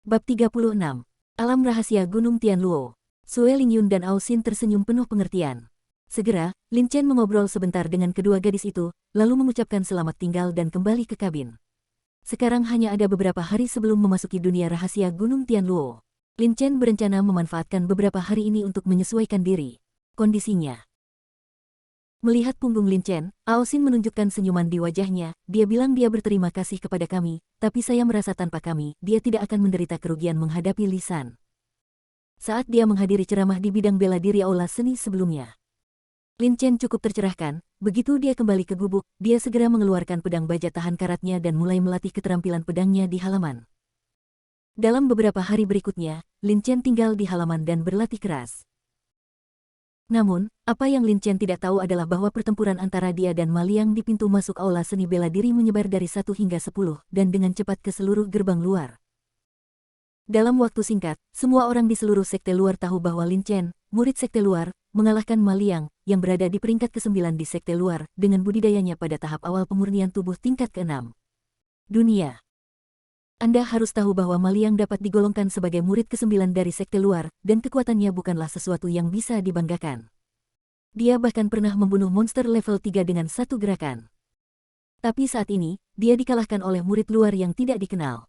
Bab 36. Alam Rahasia Gunung Tianluo. Sue Lingyun dan Ao Xin tersenyum penuh pengertian. Segera, Lin Chen mengobrol sebentar dengan kedua gadis itu, lalu mengucapkan selamat tinggal dan kembali ke kabin. Sekarang hanya ada beberapa hari sebelum memasuki dunia rahasia Gunung Tianluo. Lin Chen berencana memanfaatkan beberapa hari ini untuk menyesuaikan diri. Kondisinya. Melihat punggung Lin Chen, Ao Xin menunjukkan senyuman di wajahnya. Dia bilang dia berterima kasih kepada kami, tapi saya merasa tanpa kami, dia tidak akan menderita kerugian menghadapi Li San. Saat dia menghadiri ceramah di bidang bela diri aula seni sebelumnya, Lin Chen cukup tercerahkan. Begitu dia kembali ke gubuk, dia segera mengeluarkan pedang baja tahan karatnya dan mulai melatih keterampilan pedangnya di halaman. Dalam beberapa hari berikutnya, Lin Chen tinggal di halaman dan berlatih keras. Namun, apa yang Lin Chen tidak tahu adalah bahwa pertempuran antara dia dan Ma Liang di pintu masuk aula seni bela diri menyebar dari 1 hingga 10 dan dengan cepat ke seluruh gerbang luar. Dalam waktu singkat, semua orang di seluruh sekte luar tahu bahwa Lin Chen, murid sekte luar, mengalahkan Ma Liang, yang berada di peringkat ke-9 di sekte luar, dengan budidayanya pada tahap awal pemurnian tubuh tingkat ke-6. Dunia. Anda harus tahu bahwa Ma Liang dapat digolongkan sebagai murid ke-9 dari sekte luar, dan kekuatannya bukanlah sesuatu yang bisa dibanggakan. Dia bahkan pernah membunuh monster level 3 dengan satu gerakan. Tapi saat ini, dia dikalahkan oleh murid luar yang tidak dikenal.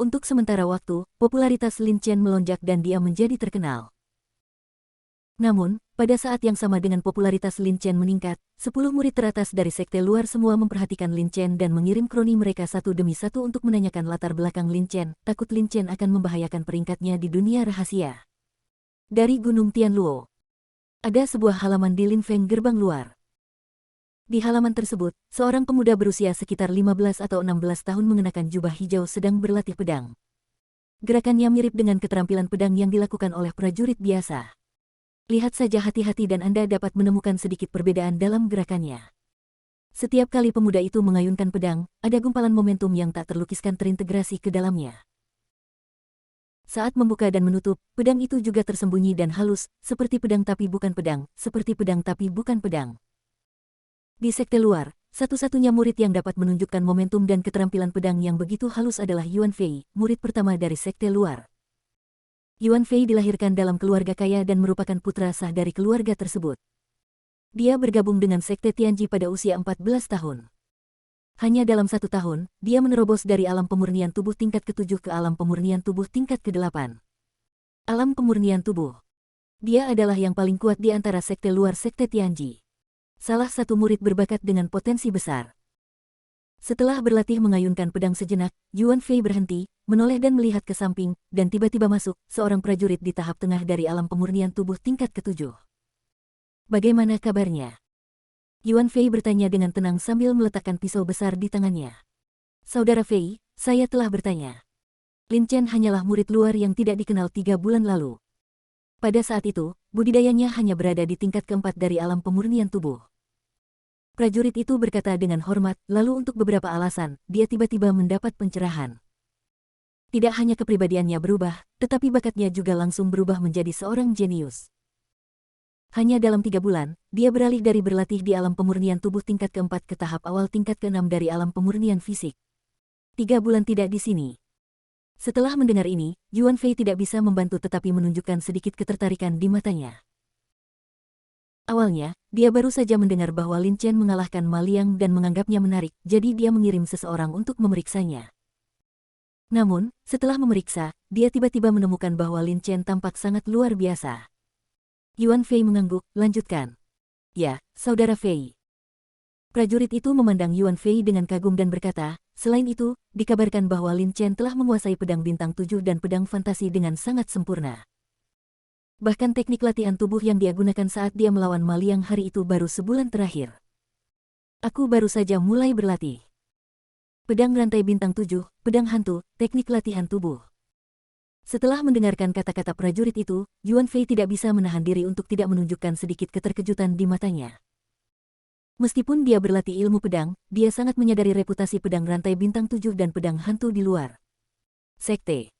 Untuk sementara waktu, popularitas Lin Chen melonjak dan dia menjadi terkenal. Namun, pada saat yang sama dengan popularitas Lin Chen meningkat, 10 murid teratas dari sekte luar semua memperhatikan Lin Chen dan mengirim kroni mereka satu demi satu untuk menanyakan latar belakang Lin Chen, takut Lin Chen akan membahayakan peringkatnya di dunia rahasia. Dari Gunung Tianluo. Ada sebuah halaman di Linfeng gerbang luar. Di halaman tersebut, seorang pemuda berusia sekitar 15 atau 16 tahun mengenakan jubah hijau sedang berlatih pedang. Gerakannya mirip dengan keterampilan pedang yang dilakukan oleh prajurit biasa. Lihat saja hati-hati dan Anda dapat menemukan sedikit perbedaan dalam gerakannya. Setiap kali pemuda itu mengayunkan pedang, ada gumpalan momentum yang tak terlukiskan terintegrasi ke dalamnya. Saat membuka dan menutup, pedang itu juga tersembunyi dan halus, seperti pedang tapi bukan pedang, seperti pedang tapi bukan pedang. Di sekte luar, satu-satunya murid yang dapat menunjukkan momentum dan keterampilan pedang yang begitu halus adalah Yuan Fei, murid pertama dari sekte luar. Yuan Fei dilahirkan dalam keluarga kaya dan merupakan putra sah dari keluarga tersebut. Dia bergabung dengan sekte Tianji pada usia 14 tahun. Hanya dalam 1 tahun, dia menerobos dari alam pemurnian tubuh tingkat ke-7 ke alam pemurnian tubuh tingkat ke-8. Alam pemurnian tubuh. Dia adalah yang paling kuat di antara sekte luar sekte Tianji. Salah satu murid berbakat dengan potensi besar. Setelah berlatih mengayunkan pedang sejenak, Yuan Fei berhenti, menoleh dan melihat ke samping, dan tiba-tiba masuk seorang prajurit di tahap tengah dari alam pemurnian tubuh tingkat ke-7. Bagaimana kabarnya? Yuan Fei bertanya dengan tenang sambil meletakkan pisau besar di tangannya. Saudara Fei, saya telah bertanya. Lin Chen hanyalah murid luar yang tidak dikenal 3 bulan lalu. Pada saat itu, budidayanya hanya berada di tingkat ke-4 dari alam pemurnian tubuh. Prajurit itu berkata dengan hormat, lalu untuk beberapa alasan, dia tiba-tiba mendapat pencerahan. Tidak hanya kepribadiannya berubah, tetapi bakatnya juga langsung berubah menjadi seorang jenius. Hanya dalam 3 bulan, dia beralih dari berlatih di alam pemurnian tubuh tingkat ke-4 ke tahap awal tingkat ke-6 dari alam pemurnian fisik. 3 bulan tidak di sini. Setelah mendengar ini, Yuan Fei tidak bisa membantu tetapi menunjukkan sedikit ketertarikan di matanya. Awalnya, dia baru saja mendengar bahwa Lin Chen mengalahkan Ma Liang dan menganggapnya menarik, jadi dia mengirim seseorang untuk memeriksanya. Namun, setelah memeriksa, dia tiba-tiba menemukan bahwa Lin Chen tampak sangat luar biasa. Yuan Fei mengangguk, lanjutkan. Ya, Saudara Fei. Prajurit itu memandang Yuan Fei dengan kagum dan berkata, selain itu, dikabarkan bahwa Lin Chen telah menguasai pedang bintang 7 dan pedang fantasi dengan sangat sempurna. Bahkan teknik latihan tubuh yang dia gunakan saat dia melawan Ma Liang hari itu baru sebulan terakhir. Aku baru saja mulai berlatih. Pedang rantai bintang 7, pedang hantu, teknik latihan tubuh. Setelah mendengarkan kata-kata prajurit itu, Yuan Fei tidak bisa menahan diri untuk tidak menunjukkan sedikit keterkejutan di matanya. Meskipun dia berlatih ilmu pedang, dia sangat menyadari reputasi pedang rantai bintang 7 dan pedang hantu di luar sekte.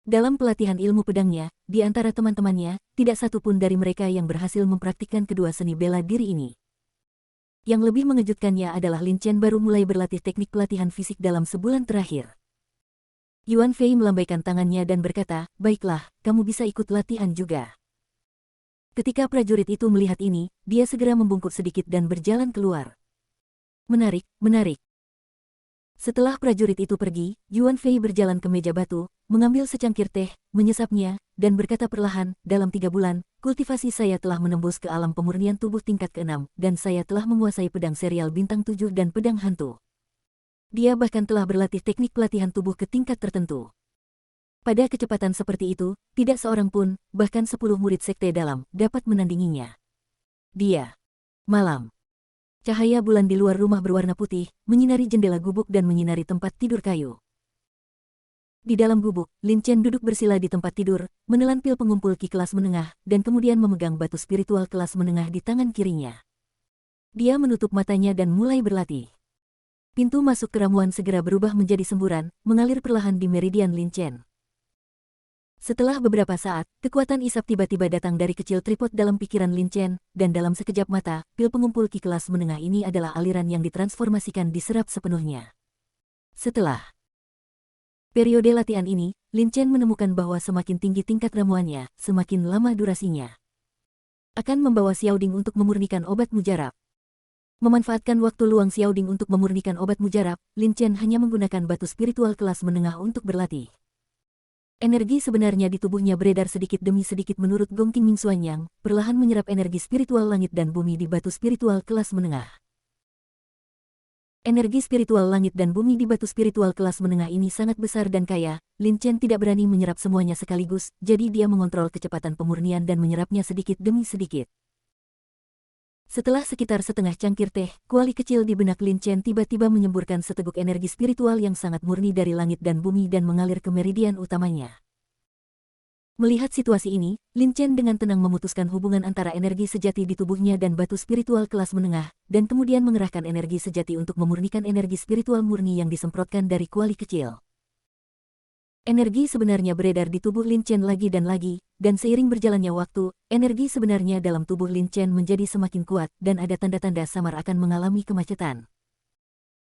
Dalam pelatihan ilmu pedangnya, di antara teman-temannya, tidak satu pun dari mereka yang berhasil mempraktikkan kedua seni bela diri ini. Yang lebih mengejutkannya adalah Lin Chen baru mulai berlatih teknik pelatihan fisik dalam sebulan terakhir. Yuan Fei melambaikan tangannya dan berkata, baiklah, kamu bisa ikut latihan juga. Ketika prajurit itu melihat ini, dia segera membungkuk sedikit dan berjalan keluar. Menarik, menarik. Setelah prajurit itu pergi, Yuan Fei berjalan ke meja batu, mengambil secangkir teh, menyesapnya, dan berkata perlahan, dalam 3 bulan, kultivasi saya telah menembus ke alam pemurnian tubuh tingkat ke-6, dan saya telah menguasai pedang serial bintang 7 dan pedang hantu. Dia bahkan telah berlatih teknik pelatihan tubuh ke tingkat tertentu. Pada kecepatan seperti itu, tidak seorang pun, bahkan 10 murid sekte dalam, dapat menandinginya. Dia. Malam. Cahaya bulan di luar rumah berwarna putih, menyinari jendela gubuk dan menyinari tempat tidur kayu. Di dalam gubuk, Lin Chen duduk bersila di tempat tidur, menelan pil pengumpul ki kelas menengah, dan kemudian memegang batu spiritual kelas menengah di tangan kirinya. Dia menutup matanya dan mulai berlatih. Pintu masuk ke ramuan segera berubah menjadi semburan, mengalir perlahan di meridian Lin Chen. Setelah beberapa saat, kekuatan isap tiba-tiba datang dari kecil tripod dalam pikiran Lin Chen, dan dalam sekejap mata, pil pengumpul ki kelas menengah ini adalah aliran yang ditransformasikan diserap sepenuhnya. Setelah periode latihan ini, Lin Chen menemukan bahwa semakin tinggi tingkat ramuannya, semakin lama durasinya. Akan membawa Xiaoding untuk memurnikan obat mujarab. Memanfaatkan waktu luang Xiaoding untuk memurnikan obat mujarab, Lin Chen hanya menggunakan batu spiritual kelas menengah untuk berlatih. Energi sebenarnya di tubuhnya beredar sedikit demi sedikit menurut Gong Qingming Xuanyang, perlahan menyerap energi spiritual langit dan bumi di batu spiritual kelas menengah. Energi spiritual langit dan bumi di batu spiritual kelas menengah ini sangat besar dan kaya, Lin Chen tidak berani menyerap semuanya sekaligus, jadi dia mengontrol kecepatan pemurnian dan menyerapnya sedikit demi sedikit. Setelah sekitar setengah cangkir teh, kuali kecil di benak Lin Chen tiba-tiba menyemburkan seteguk energi spiritual yang sangat murni dari langit dan bumi dan mengalir ke meridian utamanya. Melihat situasi ini, Lin Chen dengan tenang memutuskan hubungan antara energi sejati di tubuhnya dan batu spiritual kelas menengah, dan kemudian mengerahkan energi sejati untuk memurnikan energi spiritual murni yang disemprotkan dari kuali kecil. Energi sebenarnya beredar di tubuh Lin Chen lagi dan lagi, dan seiring berjalannya waktu, energi sebenarnya dalam tubuh Lin Chen menjadi semakin kuat dan ada tanda-tanda samar akan mengalami kemacetan.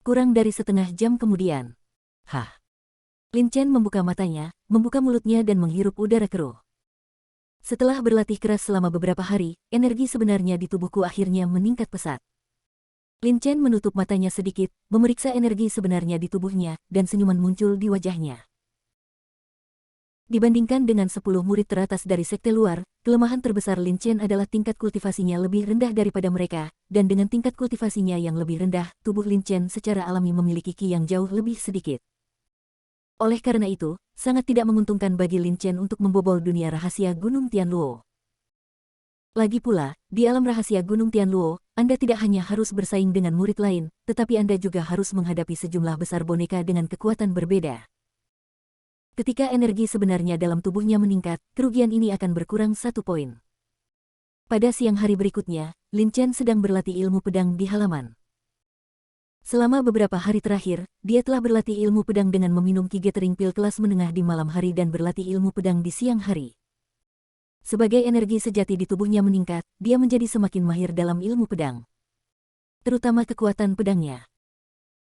Kurang dari setengah jam kemudian. Lin Chen membuka matanya, membuka mulutnya dan menghirup udara keruh. Setelah berlatih keras selama beberapa hari, energi sebenarnya di tubuhku akhirnya meningkat pesat. Lin Chen menutup matanya sedikit, memeriksa energi sebenarnya di tubuhnya, dan senyuman muncul di wajahnya. Dibandingkan dengan 10 murid teratas dari sekte luar, kelemahan terbesar Lin Chen adalah tingkat kultivasinya lebih rendah daripada mereka, dan dengan tingkat kultivasinya yang lebih rendah, tubuh Lin Chen secara alami memiliki ki yang jauh lebih sedikit. Oleh karena itu, sangat tidak menguntungkan bagi Lin Chen untuk membobol dunia rahasia Gunung Tianluo. Lagi pula, di alam rahasia Gunung Tianluo, Anda tidak hanya harus bersaing dengan murid lain, tetapi Anda juga harus menghadapi sejumlah besar boneka dengan kekuatan berbeda. Ketika energi sebenarnya dalam tubuhnya meningkat, kerugian ini akan berkurang 1 poin. Pada siang hari berikutnya, Lin Chen sedang berlatih ilmu pedang di halaman. Selama beberapa hari terakhir, dia telah berlatih ilmu pedang dengan meminum ki gathering pil kelas menengah di malam hari dan berlatih ilmu pedang di siang hari. Sebagai energi sejati di tubuhnya meningkat, dia menjadi semakin mahir dalam ilmu pedang. Terutama kekuatan pedangnya.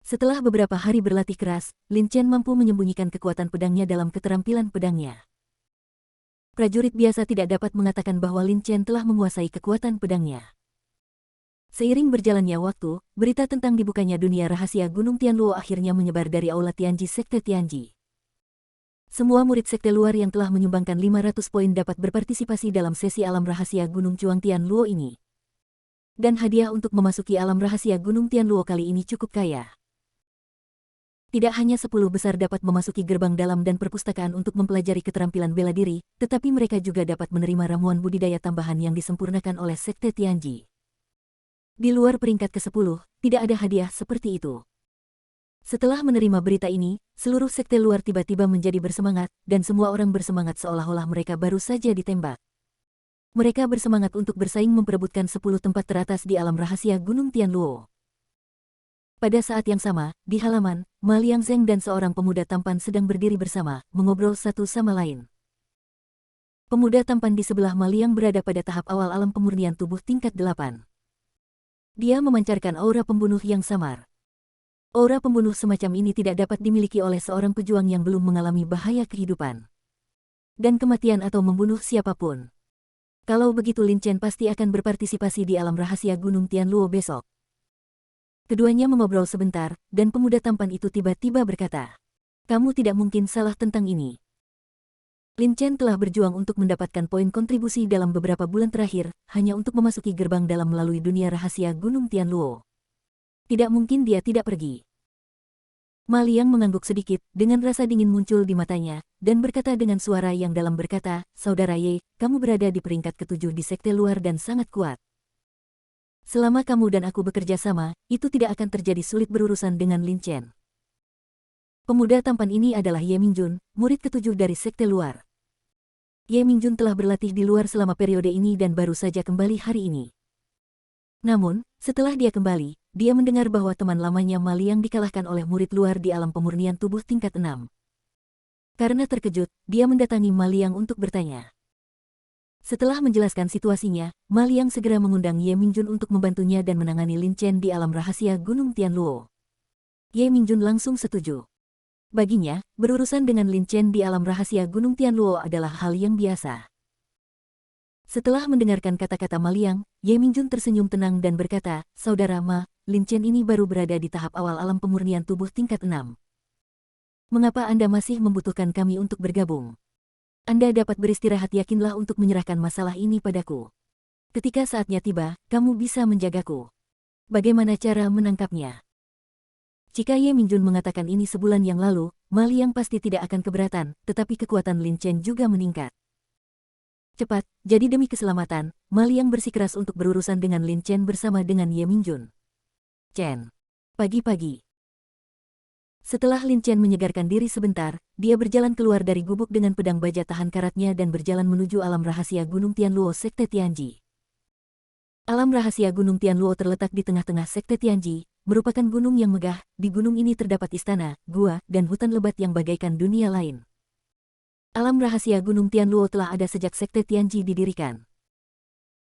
Setelah beberapa hari berlatih keras, Lin Chen mampu menyembunyikan kekuatan pedangnya dalam keterampilan pedangnya. Prajurit biasa tidak dapat mengatakan bahwa Lin Chen telah menguasai kekuatan pedangnya. Seiring berjalannya waktu, berita tentang dibukanya dunia rahasia Gunung Tianluo akhirnya menyebar dari Aula Tianji Sekte Tianji. Semua murid sekte luar yang telah menyumbangkan 500 poin dapat berpartisipasi dalam sesi alam rahasia Gunung Chuang Tianluo ini. Dan hadiah untuk memasuki alam rahasia Gunung Tianluo kali ini cukup kaya. Tidak hanya 10 besar dapat memasuki gerbang dalam dan perpustakaan untuk mempelajari keterampilan bela diri, tetapi mereka juga dapat menerima ramuan budidaya tambahan yang disempurnakan oleh Sekte Tianji. Di luar peringkat ke-10, tidak ada hadiah seperti itu. Setelah menerima berita ini, seluruh sekte luar tiba-tiba menjadi bersemangat, dan semua orang bersemangat seolah-olah mereka baru saja ditembak. Mereka bersemangat untuk bersaing memperebutkan 10 tempat teratas di alam rahasia Gunung Tianluo. Pada saat yang sama, di halaman, Ma Liangzheng dan seorang pemuda tampan sedang berdiri bersama, mengobrol satu sama lain. Pemuda tampan di sebelah Ma Liang berada pada tahap awal alam pemurnian tubuh tingkat 8. Dia memancarkan aura pembunuh yang samar. Aura pembunuh semacam ini tidak dapat dimiliki oleh seorang pejuang yang belum mengalami bahaya kehidupan dan kematian atau membunuh siapapun. Kalau begitu Lin Chen pasti akan berpartisipasi di alam rahasia Gunung Tianluo besok. Keduanya mengobrol sebentar, dan pemuda tampan itu tiba-tiba berkata, "Kamu tidak mungkin salah tentang ini." Lin Chen telah berjuang untuk mendapatkan poin kontribusi dalam beberapa bulan terakhir, hanya untuk memasuki gerbang dalam melalui dunia rahasia Gunung Tianluo. Tidak mungkin dia tidak pergi. Ma Liang mengangguk sedikit, dengan rasa dingin muncul di matanya, dan berkata dengan suara yang dalam berkata, "Saudara Ye, kamu berada di peringkat ke-7 di sekte luar dan sangat kuat. Selama kamu dan aku bekerja sama, itu tidak akan terjadi sulit berurusan dengan Lin Chen." Pemuda tampan ini adalah Ye Mingjun, murid ke-7 dari sekte luar. Ye Mingjun telah berlatih di luar selama periode ini dan baru saja kembali hari ini. Namun, setelah dia kembali, dia mendengar bahwa teman lamanya Ma Liang dikalahkan oleh murid luar di alam pemurnian tubuh tingkat 6. Karena terkejut, dia mendatangi Ma Liang untuk bertanya. Setelah menjelaskan situasinya, Ma Liang segera mengundang Ye Mingjun untuk membantunya dan menangani Lin Chen di alam rahasia Gunung Tianluo. Ye Mingjun langsung setuju. Baginya, berurusan dengan Lin Chen di alam rahasia Gunung Tianluo adalah hal yang biasa. Setelah mendengarkan kata-kata Ma Liang, Ye Mingjun tersenyum tenang dan berkata, "Saudara Ma, Lin Chen ini baru berada di tahap awal alam pemurnian tubuh tingkat 6. Mengapa Anda masih membutuhkan kami untuk bergabung? Anda dapat beristirahat, yakinlah untuk menyerahkan masalah ini padaku. Ketika saatnya tiba, kamu bisa menjagaku. Bagaimana cara menangkapnya?" Jika Ye Mingjun mengatakan ini sebulan yang lalu, Ma Liang pasti tidak akan keberatan, tetapi kekuatan Lin Chen juga meningkat. Cepat, jadi demi keselamatan, Ma Liang bersikeras untuk berurusan dengan Lin Chen bersama dengan Ye Mingjun. Chen. Pagi-pagi. Setelah Lin Chen menyegarkan diri sebentar, dia berjalan keluar dari gubuk dengan pedang baja tahan karatnya dan berjalan menuju alam rahasia Gunung Tianluo Sekte Tianji. Alam rahasia Gunung Tianluo terletak di tengah-tengah Sekte Tianji, merupakan gunung yang megah. Di gunung ini terdapat istana, gua, dan hutan lebat yang bagaikan dunia lain. Alam rahasia Gunung Tianluo telah ada sejak Sekte Tianji didirikan.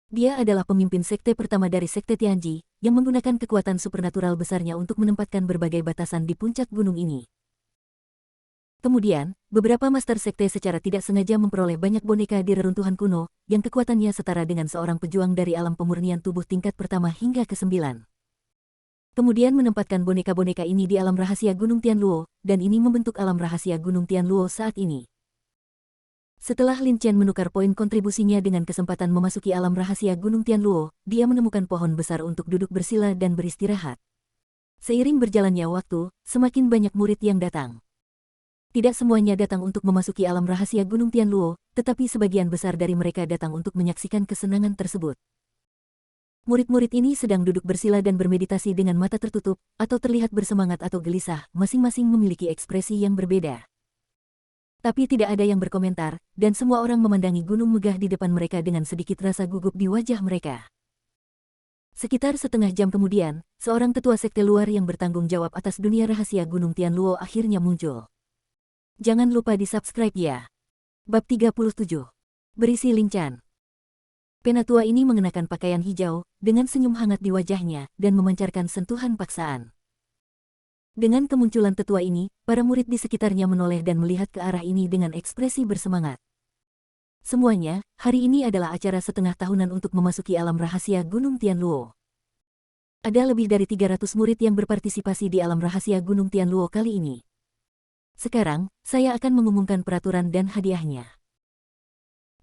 Dia adalah pemimpin sekte pertama dari Sekte Tianji, yang menggunakan kekuatan supernatural besarnya untuk menempatkan berbagai batasan di puncak gunung ini. Kemudian, beberapa master sekte secara tidak sengaja memperoleh banyak boneka di reruntuhan kuno, yang kekuatannya setara dengan seorang pejuang dari alam pemurnian tubuh tingkat pertama hingga ke-9. Kemudian menempatkan boneka-boneka ini di alam rahasia Gunung Tianluo, dan ini membentuk alam rahasia Gunung Tianluo saat ini. Setelah Lin Chen menukar poin kontribusinya dengan kesempatan memasuki alam rahasia Gunung Tianluo, dia menemukan pohon besar untuk duduk bersila dan beristirahat. Seiring berjalannya waktu, semakin banyak murid yang datang. Tidak semuanya datang untuk memasuki alam rahasia Gunung Tianluo, tetapi sebagian besar dari mereka datang untuk menyaksikan kesenangan tersebut. Murid-murid ini sedang duduk bersila dan bermeditasi dengan mata tertutup, atau terlihat bersemangat atau gelisah, masing-masing memiliki ekspresi yang berbeda. Tapi tidak ada yang berkomentar, dan semua orang memandangi gunung megah di depan mereka dengan sedikit rasa gugup di wajah mereka. Sekitar setengah jam kemudian, seorang tetua sekte luar yang bertanggung jawab atas dunia rahasia Gunung Tianluo akhirnya muncul. Jangan lupa di-subscribe ya. Bab 37. Berisi Lin Chen. Penatua ini mengenakan pakaian hijau, dengan senyum hangat di wajahnya, dan memancarkan sentuhan paksaan. Dengan kemunculan tetua ini, para murid di sekitarnya menoleh dan melihat ke arah ini dengan ekspresi bersemangat. Semuanya, hari ini adalah acara setengah tahunan untuk memasuki alam rahasia Gunung Tianluo. Ada lebih dari 300 murid yang berpartisipasi di alam rahasia Gunung Tianluo kali ini. Sekarang, saya akan mengumumkan peraturan dan hadiahnya.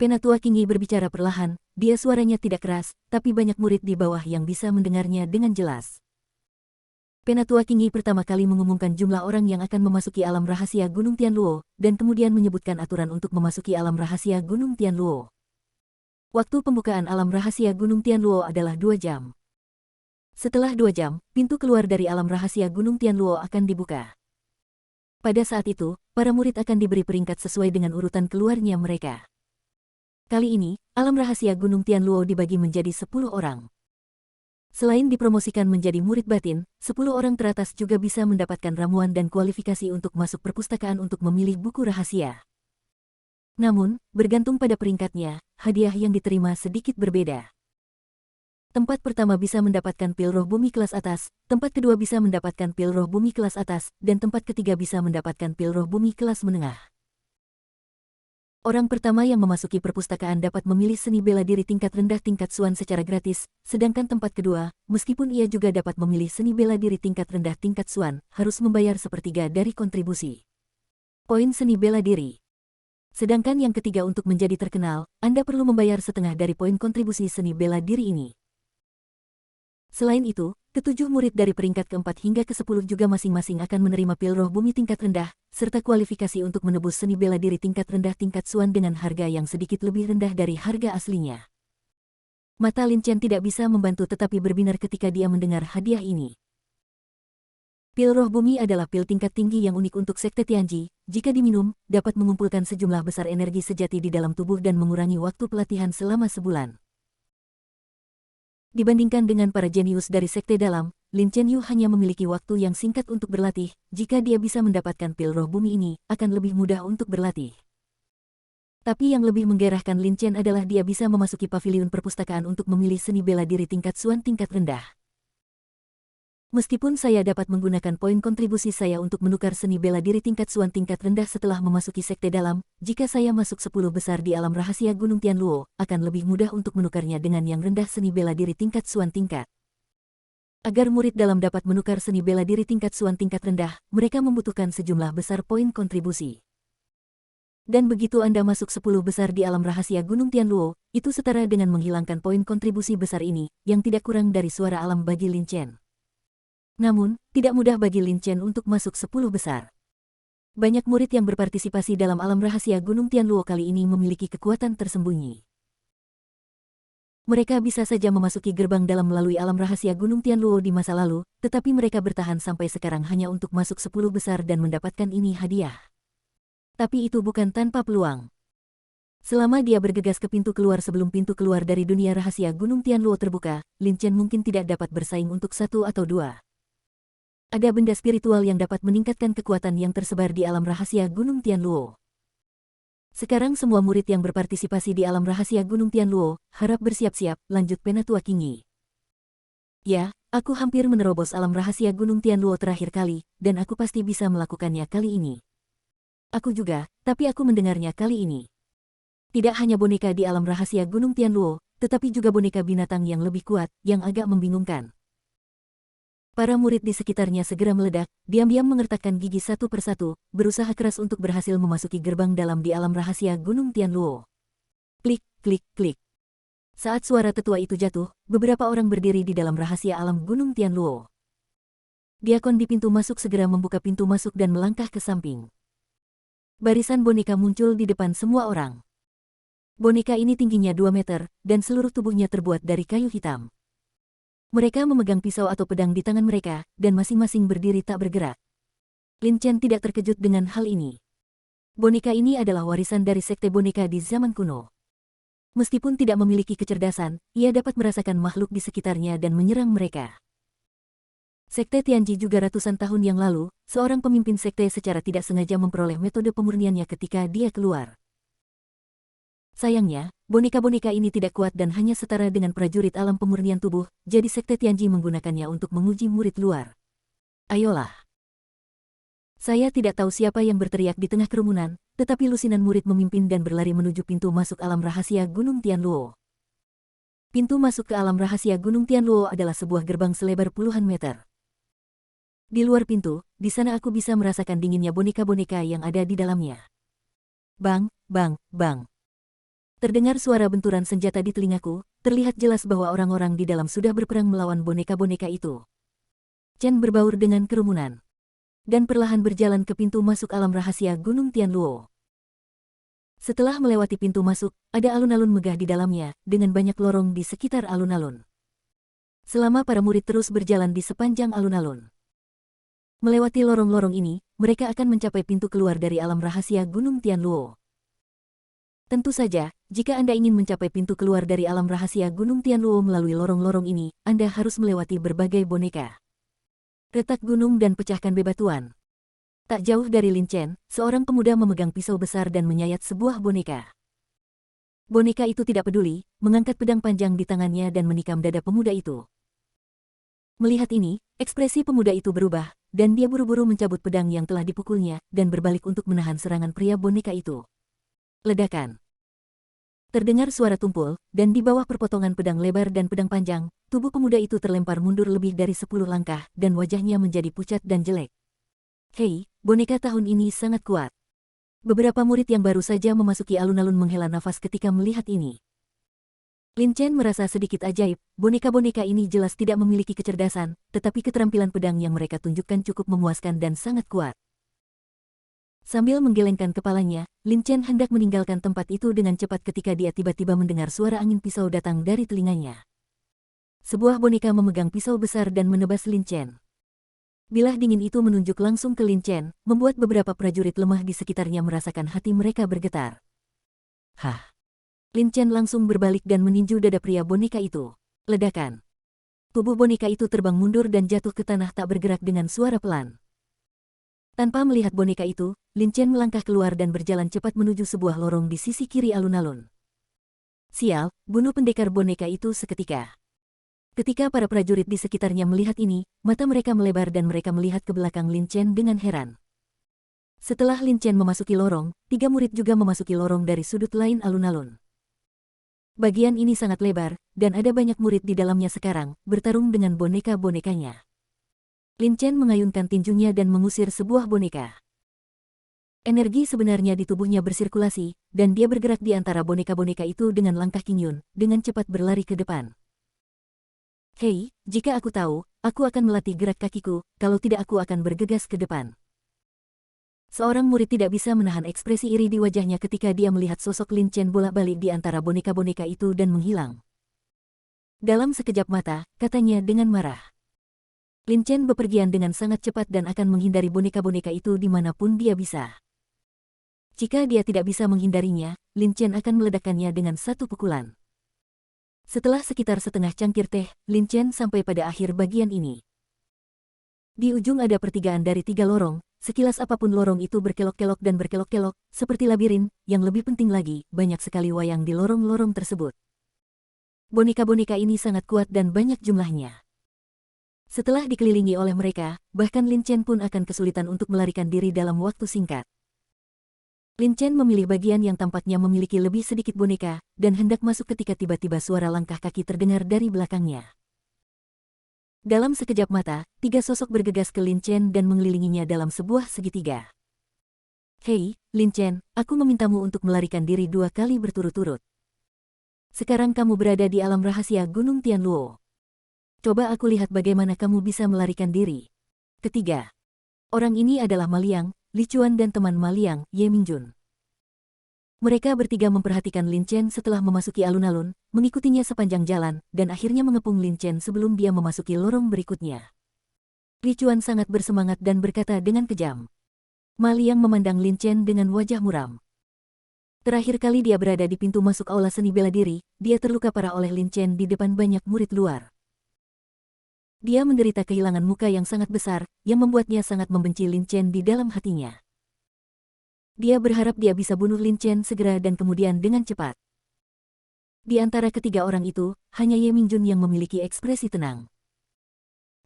Penatua Qingyi berbicara perlahan, dia suaranya tidak keras, tapi banyak murid di bawah yang bisa mendengarnya dengan jelas. Penatua Qingyi pertama kali mengumumkan jumlah orang yang akan memasuki alam rahasia Gunung Tianluo, dan kemudian menyebutkan aturan untuk memasuki alam rahasia Gunung Tianluo. Waktu pembukaan alam rahasia Gunung Tianluo adalah 2 jam. Setelah 2 jam, pintu keluar dari alam rahasia Gunung Tianluo akan dibuka. Pada saat itu, para murid akan diberi peringkat sesuai dengan urutan keluarnya mereka. Kali ini, alam rahasia Gunung Tianluo dibagi menjadi 10 orang. Selain dipromosikan menjadi murid batin, 10 orang teratas juga bisa mendapatkan ramuan dan kualifikasi untuk masuk perpustakaan untuk memilih buku rahasia. Namun, bergantung pada peringkatnya, hadiah yang diterima sedikit berbeda. Tempat pertama bisa mendapatkan pil roh bumi kelas atas, tempat kedua bisa mendapatkan pil roh bumi kelas atas, dan tempat ketiga bisa mendapatkan pil roh bumi kelas menengah. Orang pertama yang memasuki perpustakaan dapat memilih seni bela diri tingkat rendah tingkat Suan secara gratis, sedangkan tempat kedua, meskipun ia juga dapat memilih seni bela diri tingkat rendah tingkat Suan, harus membayar sepertiga dari kontribusi. Poin seni bela diri. Sedangkan yang ketiga untuk menjadi terkenal, Anda perlu membayar setengah dari poin kontribusi seni bela diri ini. Selain itu, ketujuh murid dari peringkat keempat hingga ke-10 juga masing-masing akan menerima pil roh bumi tingkat rendah, serta kualifikasi untuk menebus seni bela diri tingkat rendah tingkat Suan dengan harga yang sedikit lebih rendah dari harga aslinya. Mata Lin Chen tidak bisa membantu tetapi berbinar ketika dia mendengar hadiah ini. Pil roh bumi adalah pil tingkat tinggi yang unik untuk Sekte Tianji. Jika diminum, dapat mengumpulkan sejumlah besar energi sejati di dalam tubuh dan mengurangi waktu pelatihan selama sebulan. Dibandingkan dengan para jenius dari sekte dalam, Lin Chen Yu hanya memiliki waktu yang singkat untuk berlatih. Jika dia bisa mendapatkan pil roh bumi ini, akan lebih mudah untuk berlatih. Tapi yang lebih menggairahkan Lin Chen adalah dia bisa memasuki paviliun perpustakaan untuk memilih seni bela diri tingkat Suan tingkat rendah. Meskipun saya dapat menggunakan poin kontribusi saya untuk menukar seni bela diri tingkat Suan tingkat rendah setelah memasuki sekte dalam, jika saya masuk 10 besar di alam rahasia Gunung Tianluo, akan lebih mudah untuk menukarnya dengan yang rendah seni bela diri tingkat Suan tingkat. Agar murid dalam dapat menukar seni bela diri tingkat Suan tingkat rendah, mereka membutuhkan sejumlah besar poin kontribusi. Dan begitu Anda masuk 10 besar di alam rahasia Gunung Tianluo, itu setara dengan menghilangkan poin kontribusi besar ini, yang tidak kurang dari suara alam bagi Lin Chen. Namun, tidak mudah bagi Lin Chen untuk masuk 10 besar. Banyak murid yang berpartisipasi dalam alam rahasia Gunung Tianluo kali ini memiliki kekuatan tersembunyi. Mereka bisa saja memasuki gerbang dalam melalui alam rahasia Gunung Tianluo di masa lalu, tetapi mereka bertahan sampai sekarang hanya untuk masuk 10 besar dan mendapatkan ini hadiah. Tapi itu bukan tanpa peluang. Selama dia bergegas ke pintu keluar sebelum pintu keluar dari dunia rahasia Gunung Tianluo terbuka, Lin Chen mungkin tidak dapat bersaing untuk satu atau dua. Ada benda spiritual yang dapat meningkatkan kekuatan yang tersebar di alam rahasia Gunung Tianluo. Sekarang semua murid yang berpartisipasi di alam rahasia Gunung Tianluo, harap bersiap-siap, lanjut Penatua Qingyi. Ya, aku hampir menerobos alam rahasia Gunung Tianluo terakhir kali, dan aku pasti bisa melakukannya kali ini. Aku juga, tapi aku mendengarnya kali ini. Tidak hanya boneka di alam rahasia Gunung Tianluo, tetapi juga boneka binatang yang lebih kuat, yang agak membingungkan. Para murid di sekitarnya segera meledak, diam-diam mengertakkan gigi satu persatu, berusaha keras untuk berhasil memasuki gerbang dalam di alam rahasia Gunung Tianluo. Klik, klik, klik. Saat suara tetua itu jatuh, beberapa orang berdiri di dalam rahasia alam Gunung Tianluo. Diakon di pintu masuk segera membuka pintu masuk dan melangkah ke samping. Barisan boneka muncul di depan semua orang. Boneka ini tingginya 2 meter, dan seluruh tubuhnya terbuat dari kayu hitam. Mereka memegang pisau atau pedang di tangan mereka, dan masing-masing berdiri tak bergerak. Lin Chen tidak terkejut dengan hal ini. Boneka ini adalah warisan dari sekte boneka di zaman kuno. Meskipun tidak memiliki kecerdasan, ia dapat merasakan makhluk di sekitarnya dan menyerang mereka. Sekte Tianji juga ratusan tahun yang lalu, seorang pemimpin sekte secara tidak sengaja memperoleh metode pemurniannya ketika dia keluar. Sayangnya, boneka-boneka ini tidak kuat dan hanya setara dengan prajurit alam pemurnian tubuh, jadi sekte Tianji menggunakannya untuk menguji murid luar. Ayolah. Saya tidak tahu siapa yang berteriak di tengah kerumunan, tetapi lusinan murid memimpin dan berlari menuju pintu masuk alam rahasia Gunung Tianluo. Pintu masuk ke alam rahasia Gunung Tianluo adalah sebuah gerbang selebar puluhan meter. Di luar pintu, di sana aku bisa merasakan dinginnya boneka-boneka yang ada di dalamnya. Bang, bang, bang. Terdengar suara benturan senjata di telingaku, terlihat jelas bahwa orang-orang di dalam sudah berperang melawan boneka-boneka itu. Chen berbaur dengan kerumunan. Dan perlahan berjalan ke pintu masuk alam rahasia Gunung Tianluo. Setelah melewati pintu masuk, ada alun-alun megah di dalamnya, dengan banyak lorong di sekitar alun-alun. Selama para murid terus berjalan di sepanjang alun-alun. Melewati lorong-lorong ini, mereka akan mencapai pintu keluar dari alam rahasia Gunung Tianluo. Tentu saja, jika Anda ingin mencapai pintu keluar dari alam rahasia Gunung Tianluo melalui lorong-lorong ini, Anda harus melewati berbagai boneka. Retak gunung dan pecahkan bebatuan. Tak jauh dari Lin Chen, seorang pemuda memegang pisau besar dan menyayat sebuah boneka. Boneka itu tidak peduli, mengangkat pedang panjang di tangannya dan menikam dada pemuda itu. Melihat ini, ekspresi pemuda itu berubah, dan dia buru-buru mencabut pedang yang telah dipukulnya dan berbalik untuk menahan serangan pria boneka itu. Ledakan. Terdengar suara tumpul, dan di bawah perpotongan pedang lebar dan pedang panjang, tubuh pemuda itu terlempar mundur lebih dari 10 langkah, dan wajahnya menjadi pucat dan jelek. Hei, boneka tahun ini sangat kuat. Beberapa murid yang baru saja memasuki alun-alun menghela nafas ketika melihat ini. Lin Chen merasa sedikit ajaib, boneka-boneka ini jelas tidak memiliki kecerdasan, tetapi keterampilan pedang yang mereka tunjukkan cukup memuaskan dan sangat kuat. Sambil menggelengkan kepalanya, Lin Chen hendak meninggalkan tempat itu dengan cepat ketika dia tiba-tiba mendengar suara angin pisau datang dari telinganya. Sebuah boneka memegang pisau besar dan menebas Lin Chen. Bilah dingin itu menunjuk langsung ke Lin Chen, membuat beberapa prajurit lemah di sekitarnya merasakan hati mereka bergetar. Hah! Lin Chen langsung berbalik dan meninju dada pria boneka itu. Ledakan. Tubuh boneka itu terbang mundur dan jatuh ke tanah tak bergerak dengan suara pelan. Tanpa melihat boneka itu, Lin Chen melangkah keluar dan berjalan cepat menuju sebuah lorong di sisi kiri alun-alun. Sial, bunuh pendekar boneka itu seketika. Ketika para prajurit di sekitarnya melihat ini, mata mereka melebar dan mereka melihat ke belakang Lin Chen dengan heran. Setelah Lin Chen memasuki lorong, 3 murid juga memasuki lorong dari sudut lain alun-alun. Bagian ini sangat lebar, dan ada banyak murid di dalamnya sekarang, bertarung dengan boneka-bonekanya. Lin Chen mengayunkan tinjunya dan mengusir sebuah boneka. Energi sebenarnya di tubuhnya bersirkulasi, dan dia bergerak di antara boneka-boneka itu dengan langkah Qingyun, dengan cepat berlari ke depan. Hei, jika aku tahu, aku akan melatih gerak kakiku, kalau tidak aku akan bergegas ke depan. Seorang murid tidak bisa menahan ekspresi iri di wajahnya ketika dia melihat sosok Lin Chen bolak-balik di antara boneka-boneka itu dan menghilang. Dalam sekejap mata, katanya dengan marah. Lin Chen bepergian dengan sangat cepat dan akan menghindari boneka-boneka itu dimanapun dia bisa. Jika dia tidak bisa menghindarinya, Lin Chen akan meledakkannya dengan satu pukulan. Setelah sekitar setengah cangkir teh, Lin Chen sampai pada akhir bagian ini. Di ujung ada pertigaan dari 3 lorong, sekilas apapun lorong itu berkelok-kelok dan berkelok-kelok, seperti labirin, yang lebih penting lagi, banyak sekali wayang di lorong-lorong tersebut. Boneka-boneka ini sangat kuat dan banyak jumlahnya. Setelah dikelilingi oleh mereka, bahkan Lin Chen pun akan kesulitan untuk melarikan diri dalam waktu singkat. Lin Chen memilih bagian yang tampaknya memiliki lebih sedikit boneka, dan hendak masuk ketika tiba-tiba suara langkah kaki terdengar dari belakangnya. Dalam sekejap mata, 3 sosok bergegas ke Lin Chen dan mengelilinginya dalam sebuah segitiga. Hei, Lin Chen, aku memintamu untuk melarikan diri 2 kali berturut-turut. Sekarang kamu berada di alam rahasia Gunung Tianluo. Coba aku lihat bagaimana kamu bisa melarikan diri. Ketiga. Orang ini adalah Ma Liang, Li Chuan dan teman Ma Liang, Ye Mingjun. Mereka bertiga memperhatikan Lin Chen setelah memasuki alun-alun, mengikutinya sepanjang jalan, dan akhirnya mengepung Lin Chen sebelum dia memasuki lorong berikutnya. Li Chuan sangat bersemangat dan berkata dengan kejam. Ma Liang memandang Lin Chen dengan wajah muram. Terakhir kali dia berada di pintu masuk aula seni bela diri, dia terluka parah oleh Lin Chen di depan banyak murid luar. Dia menderita kehilangan muka yang sangat besar, yang membuatnya sangat membenci Lin Chen di dalam hatinya. Dia berharap dia bisa bunuh Lin Chen segera dan kemudian dengan cepat. Di antara ketiga orang itu, hanya Ye Mingjun yang memiliki ekspresi tenang.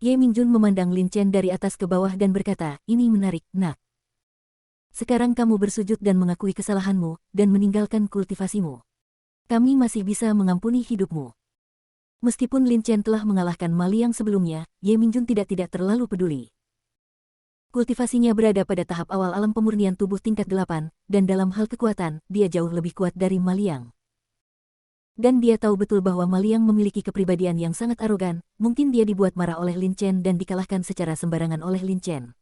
Ye Mingjun memandang Lin Chen dari atas ke bawah dan berkata, "Ini menarik, nak. Sekarang kamu bersujud dan mengakui kesalahanmu, dan meninggalkan kultivasimu. Kami masih bisa mengampuni hidupmu." Meskipun Lin Chen telah mengalahkan Ma Liang sebelumnya, Ye Mingjun tidak terlalu peduli. Kultivasinya berada pada tahap awal alam pemurnian tubuh tingkat 8, dan dalam hal kekuatan, dia jauh lebih kuat dari Ma Liang. Dan dia tahu betul bahwa Ma Liang memiliki kepribadian yang sangat arogan, mungkin dia dibuat marah oleh Lin Chen dan dikalahkan secara sembarangan oleh Lin Chen.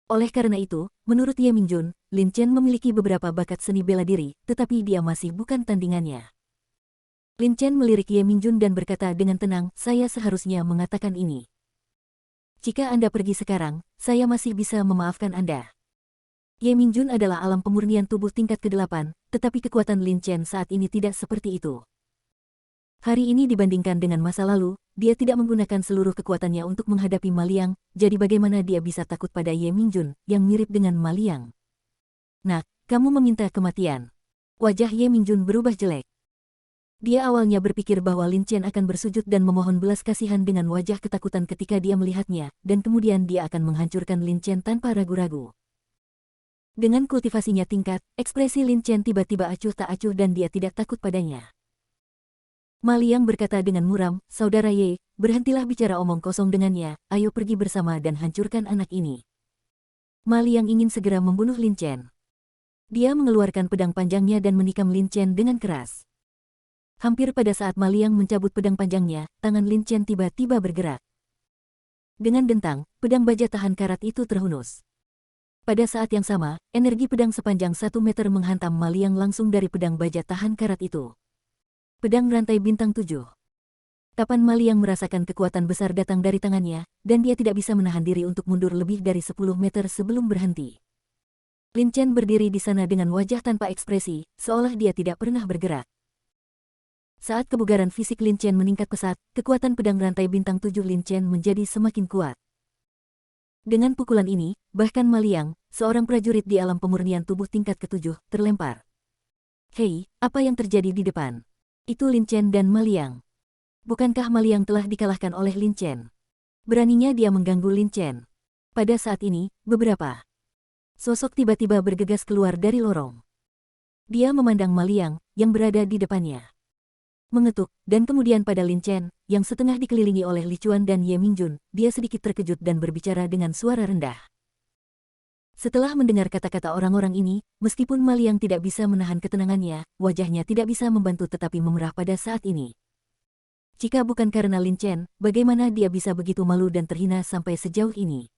Oleh karena itu, menurut Ye Mingjun, Lin Chen memiliki beberapa bakat seni bela diri, tetapi dia masih bukan tandingannya. Lin Chen melirik Ye Mingjun dan berkata dengan tenang, "Saya seharusnya mengatakan ini. Jika Anda pergi sekarang, saya masih bisa memaafkan Anda." Ye Mingjun adalah alam pemurnian tubuh tingkat ke-8, tetapi kekuatan Lin Chen saat ini tidak seperti itu. Hari ini dibandingkan dengan masa lalu, dia tidak menggunakan seluruh kekuatannya untuk menghadapi Ma Liang, jadi bagaimana dia bisa takut pada Ye Mingjun, yang mirip dengan Ma Liang? "Nak, kamu meminta kematian. Wajah Ye Mingjun berubah jelek. Dia awalnya berpikir bahwa Lin Chen akan bersujud dan memohon belas kasihan dengan wajah ketakutan ketika dia melihatnya, dan kemudian dia akan menghancurkan Lin Chen tanpa ragu-ragu. Dengan kultivasinya tingkat, ekspresi Lin Chen tiba-tiba acuh tak acuh dan dia tidak takut padanya. Ma Liang berkata dengan muram, "Saudara Ye, berhentilah bicara omong kosong dengannya, ayo pergi bersama dan hancurkan anak ini." Ma Liang ingin segera membunuh Lin Chen. Dia mengeluarkan pedang panjangnya dan menikam Lin Chen dengan keras. Hampir pada saat Ma Liang mencabut pedang panjangnya, tangan Lin Chen tiba-tiba bergerak. Dengan dentang, pedang baja tahan karat itu terhunus. Pada saat yang sama, energi pedang sepanjang 1 meter menghantam Ma Liang langsung dari pedang baja tahan karat itu. Pedang rantai bintang 7. Kapan Ma Liang merasakan kekuatan besar datang dari tangannya, dan dia tidak bisa menahan diri untuk mundur lebih dari 10 meter sebelum berhenti. Lin Chen berdiri di sana dengan wajah tanpa ekspresi, seolah dia tidak pernah bergerak. Saat kebugaran fisik Lin Chen meningkat pesat, kekuatan pedang rantai bintang 7 Lin Chen menjadi semakin kuat. Dengan pukulan ini, bahkan Ma Liang, seorang prajurit di alam pemurnian tubuh tingkat ke-7, terlempar. "Hei, apa yang terjadi di depan?" Itu Lin Chen dan Ma Liang. Bukankah Ma Liang telah dikalahkan oleh Lin Chen? Beraninya dia mengganggu Lin Chen. Pada saat ini, beberapa sosok tiba-tiba bergegas keluar dari lorong. Dia memandang Ma Liang, yang berada di depannya. Mengetuk, dan kemudian pada Lin Chen, yang setengah dikelilingi oleh Li Chuan dan Ye Mingjun, dia sedikit terkejut dan berbicara dengan suara rendah. Setelah mendengar kata-kata orang-orang ini, meskipun Ma Liang tidak bisa menahan ketenangannya, wajahnya tidak bisa membantu tetapi memerah pada saat ini. Jika bukan karena Lin Chen, bagaimana dia bisa begitu malu dan terhina sampai sejauh ini?